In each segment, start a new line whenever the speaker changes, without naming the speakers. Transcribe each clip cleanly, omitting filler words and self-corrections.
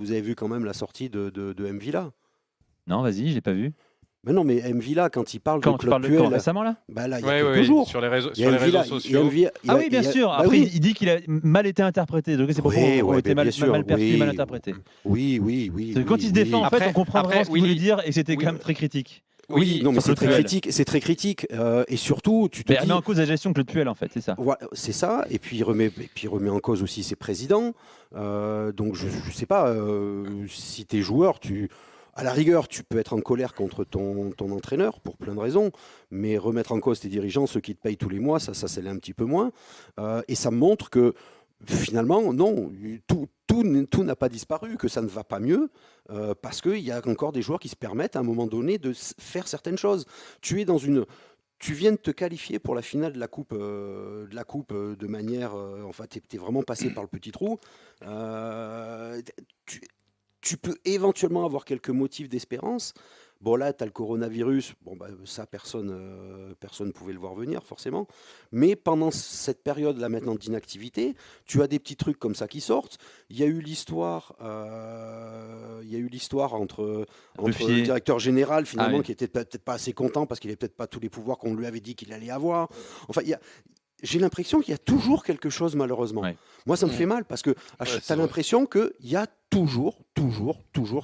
vous avez vu quand même la sortie de M. Villa.
Non, vas-y, je l'ai pas vu.
Mais non, mais M. Villa, quand il parle
Quand
de
tu
Claude
parles de quand
Puel,
récemment là?
bah là, il y a
Oui,
quelques
oui,
jours.
sur les réseaux,
Il y a
sur les
M. Villa,
réseaux
il y a
sociaux.
M. Villa,
Ah oui, bien sûr.
bah
Après,
oui.
il dit qu'il a mal été interprété. Donc ses propos ont été
bien sûr,
mal perçus, mal
oui.
interprétés.
Oui.
Quand il se défend, en fait, on comprend
Après,
vraiment ce qu'il voulait
Willy-
dire et c'était
oui,
quand même très critique.
Oui, non, mais
sur
c'est
Claude
très
Puel.
critique, c'est très critique. Et surtout, tu te
Mais elle
dis,
met en cause la gestion de Claude Puel, en fait, c'est ça.
voilà, c'est ça. Et puis il remet en cause aussi ses présidents. Donc je sais pas si t'es joueur, à la rigueur, tu peux être en colère contre ton entraîneur pour plein de raisons, mais remettre en cause tes dirigeants, ceux qui te payent tous les mois, ça c'est un petit peu moins. Et ça montre que finalement, non, tout n'a pas disparu, que ça ne va pas mieux, parce qu'il y a encore des joueurs qui se permettent à un moment donné de faire certaines choses. Tu viens de te qualifier pour la finale de la coupe, de manière, enfin, t'es vraiment passé par le petit trou. Tu peux éventuellement avoir quelques motifs d'espérance. Bon, là, tu as le coronavirus. Bon, bah, ça, personne ne pouvait le voir venir, forcément. Mais pendant cette période-là, maintenant, d'inactivité, tu as des petits trucs comme ça qui sortent. Il y a eu l'histoire entre
Ruffier.
le directeur général, finalement,
oui.
qui était peut-être pas assez content parce qu'il n'avait peut-être pas tous les pouvoirs qu'on lui avait dit qu'il allait avoir. Enfin, j'ai l'impression qu'il y a toujours quelque chose, malheureusement.
Ouais.
Moi, ça me fait mal parce que tu
c'est
as
vrai.
l'impression qu'il y a toujours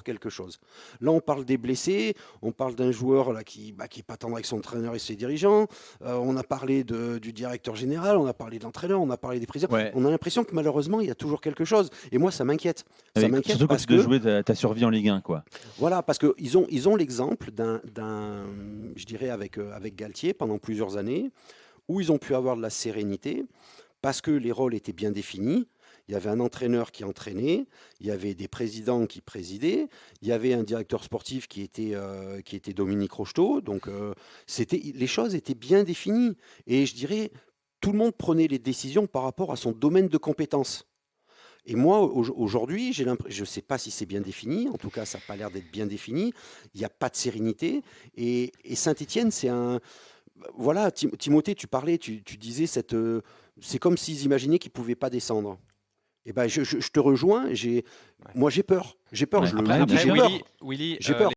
quelque chose. Là, on parle des blessés, on parle d'un joueur là, qui est pas tendre avec son entraîneur et ses dirigeants, on a parlé du directeur général, on a parlé de l'entraîneur, on a parlé des présidents.
Ouais.
On a l'impression que malheureusement, il y a toujours quelque chose. Et moi, ça m'inquiète. Ça m'inquiète
Surtout quand
parce
tu dois
que,
jouer ta survie en Ligue 1, quoi.
voilà, parce qu'ils ont l'exemple je dirais, avec Galtier pendant plusieurs années, où ils ont pu avoir de la sérénité parce que les rôles étaient bien définis. Il y avait un entraîneur qui entraînait, il y avait des présidents qui présidaient, il y avait un directeur sportif qui était Dominique Rocheteau. Donc, les choses étaient bien définies. Et je dirais, tout le monde prenait les décisions par rapport à son domaine de compétences. Et moi, aujourd'hui, je ne sais pas si c'est bien défini. En tout cas, ça n'a pas l'air d'être bien défini. Il n'y a pas de sérénité. Et Saint-Étienne, c'est un... Voilà, Timothée, tu parlais, tu disais, c'est comme s'ils imaginaient qu'ils ne pouvaient pas descendre. Et ben, je te rejoins, moi j'ai peur. J'ai peur,
Ouais.
je le
Après,
dis, j'ai
bien sûr.
peur.
Willy,
J'ai peur.